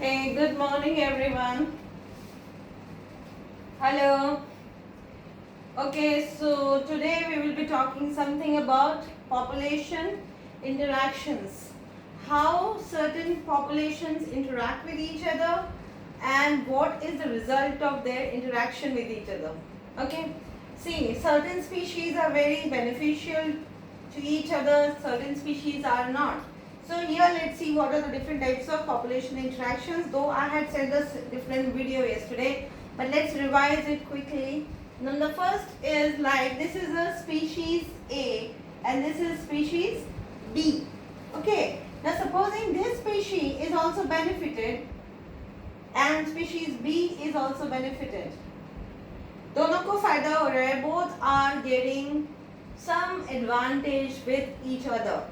Hey, good morning everyone. Hello. Okay, so today we will be talking something about population interactions. How certain populations interact with each other and what is the result of their interaction with each other. Okay. See, certain species are very beneficial to each other, certain species are not. So here let's see what are the different types of population interactions, though I had said this different video yesterday, but let's revise it quickly. Now the first is like this is a species A and this is species B. Okay, now supposing this species is also benefited and species B is also benefited, दोनों को फायदा हो रहा है, both are getting some advantage with each other.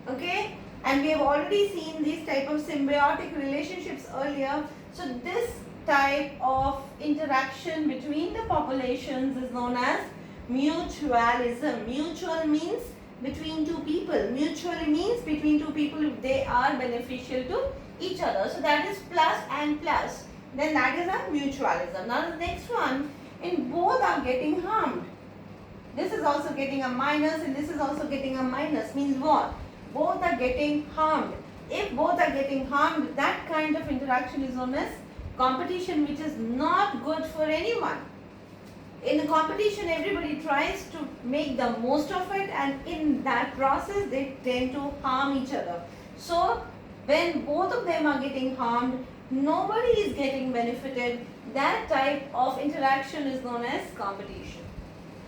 Okay, and we have already seen these type of symbiotic relationships earlier. So this type of interaction between the populations is known as mutualism. Mutual means between two people. Mutually means between two people if they are beneficial to each other. So that is plus and plus. Then that is a mutualism. Now the next one, in both are getting harmed. This is also getting a minus and this is also getting a minus. Means what? Both are getting harmed. If both are getting harmed, that kind of interaction is known as competition, which is not good for anyone. In the competition, everybody tries to make the most of it, and in that process, they tend to harm each other. So, when both of them are getting harmed, nobody is getting benefited. That type of interaction is known as competition.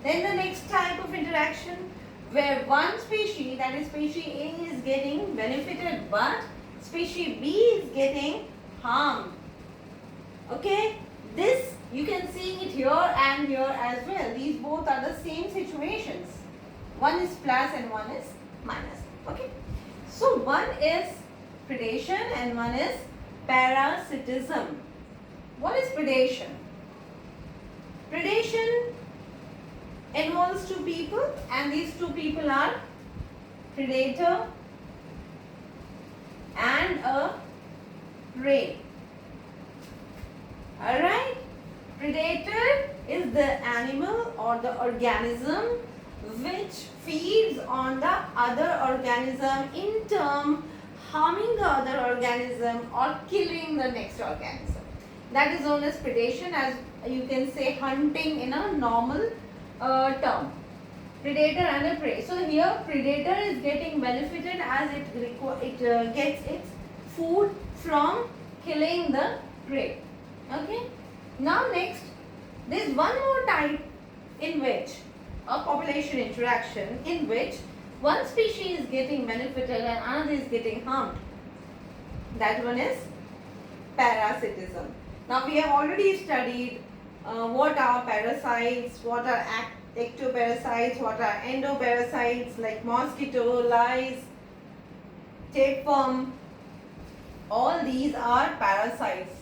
Then the next type of interaction, where one species, that is species A, is getting benefited but species B is getting harmed. Okay, this you can see it here and here as well. These both are the same situations. One is plus and one is minus. Okay, so one is predation and one is parasitism. What is predation? Predation involves two people and these two people are predator and a prey. Alright, predator is the animal or the organism which feeds on the other organism, in turn harming the other organism or killing the next organism. That is known as predation, as you can say hunting in a normal term. Predator and a prey. So here predator is getting benefited as it gets its food from killing the prey. Okay. Now next, there is one more type in which a population interaction in which one species is getting benefited and another is getting harmed. That one is parasitism. Now we have already studied what are parasites, what are ectoparasites, what are endoparasites like mosquito, lice, tapeworm. All these are parasites.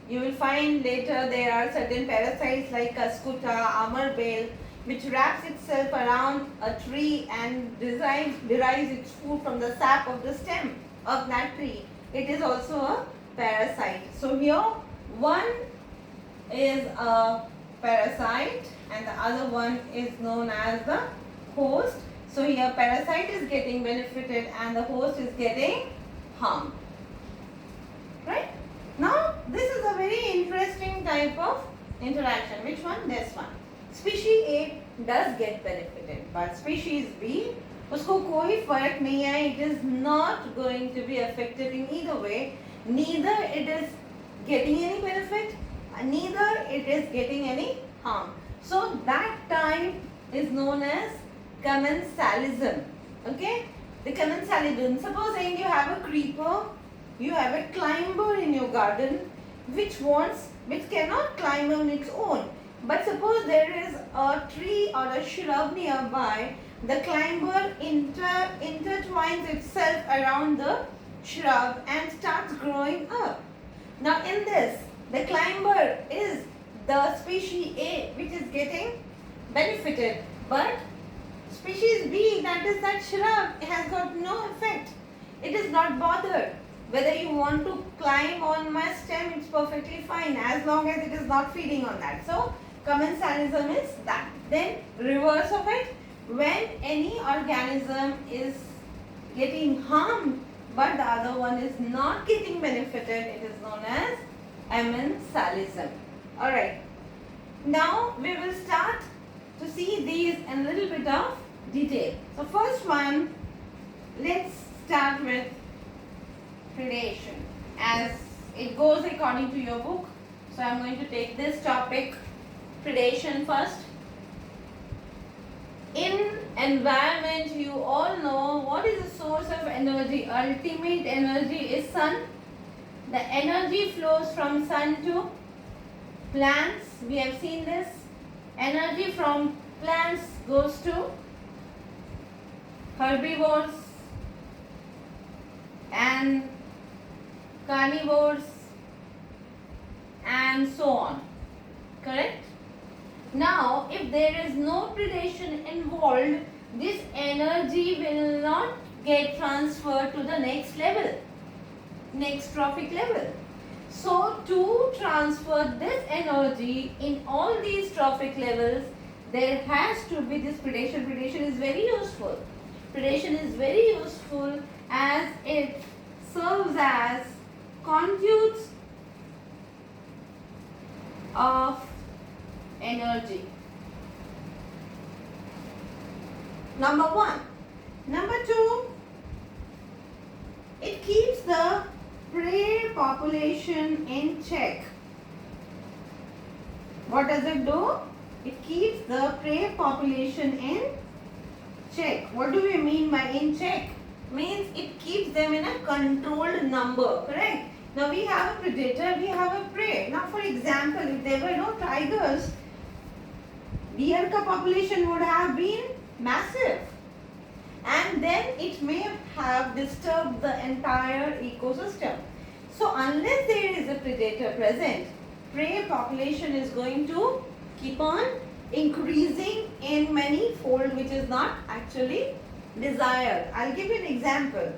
You will find later there are certain parasites like Cuscuta, Amarbale, which wraps itself around a tree and derives its food from the sap of the stem of that tree. It is also a parasite. So here one is a parasite and the other one is known as the host. So here parasite is getting benefited and the host is getting harmed. Right? Now this is a very interesting type of interaction. Which one? This one. Species A does get benefited but species B, उसको कोई फर्क नहीं है. It is not going to be affected in either way. Neither it is getting any benefit, neither it is getting any harm. So that type is known as commensalism. Okay, the commensalism. Supposing you have a creeper, you have a climber in your garden, which cannot climb on its own. But suppose there is a tree or a shrub nearby, the climber intertwines itself around the shrub and starts growing up. Now in this, the climber is the species A which is getting benefited, but species B, that is that shrub, has got no effect. It is not bothered. Whether you want to climb on my stem, it's perfectly fine as long as it is not feeding on that. So commensalism is that. Then reverse of it, when any organism is getting harmed but the other one is not getting benefited, it is known as amensalism. Alright. Now we will start to see these in a little bit of detail. So first one, let's start with predation as it goes according to your book. So I am going to take this topic, predation, first. In environment, you all know what is the source of energy. Ultimate energy is sun. The energy flows from sun to plants. We have seen this. Energy from plants goes to herbivores and carnivores and so on. Correct? Now, if there is no predation involved, this energy will not get transferred to the next level, next trophic level. So, to transfer this energy in all these trophic levels, there has to be this predation. Predation is very useful. Predation is very useful as it serves as conduits of energy. Number one. Number two, it keeps the prey population in check. What does it do? It keeps the prey population in check. What do we mean by in check? Means it keeps them in a controlled number, correct? Now we have a predator, we have a prey. Now for example, if there were no tigers, deer ka population would have been massive. And then it may have disturbed the entire ecosystem. So unless there is a predator present, prey population is going to keep on increasing in many fold, which is not actually desired. I'll give you an example.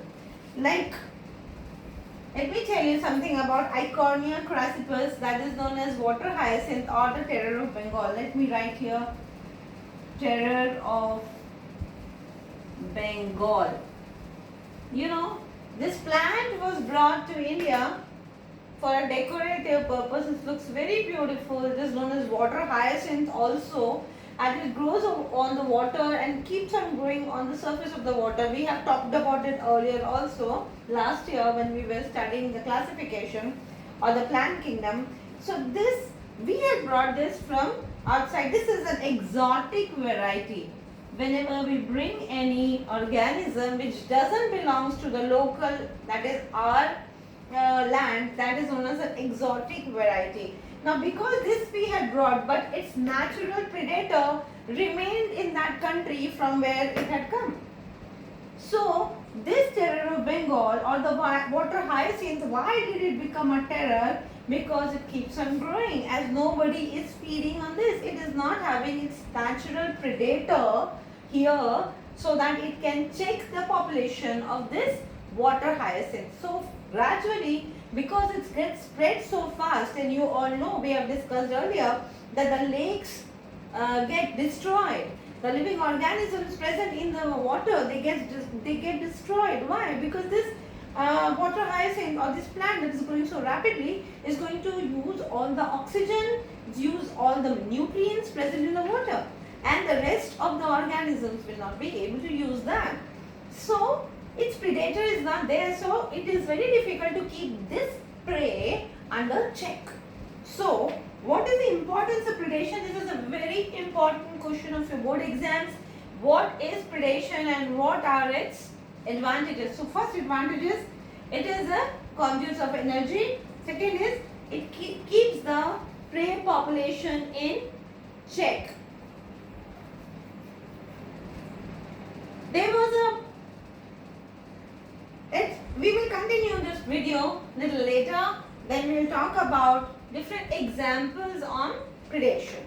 Like, let me tell you something about Eichhornia crassipus, that is known as water hyacinth or the terror of Bengal. Let me write here, terror of Bengal. You know, this plant was brought to India for a decorative purpose. It looks very beautiful. It is known as water hyacinth also, and it grows on the water and keeps on growing on the surface of the water. We have talked about it earlier also last year when we were studying the classification or the plant kingdom. So this, we had brought this from outside. This is an exotic variety. Whenever we bring any organism which doesn't belongs to the local, that is our land, that is known as an exotic variety. Now because this we had brought, but its natural predator remained in that country from where it had come. So this terror of Bengal or the water hyacinth, why did it become a terror? Because it keeps on growing as nobody is feeding on this. It is not having its natural predator here so that it can check the population of this water hyacinth. So gradually, because it gets spread so fast, and you all know, we have discussed earlier that the lakes get destroyed. The living organisms present in the water, they get destroyed. Why? Because this water hyacinth or this plant that is growing so rapidly is going to use all the oxygen, use all the nutrients present in the water, and the rest of the organisms will not be able to use that. So its predator is not there, so it is very difficult to keep this prey under check. So what is the importance of predation? This is a very important question of your board exams. What is predation and what are its advantages? So first advantage is it is a conduit of energy. Second is it keeps the prey population in check. There was we will continue this video little later. Then we will talk about different examples on predation.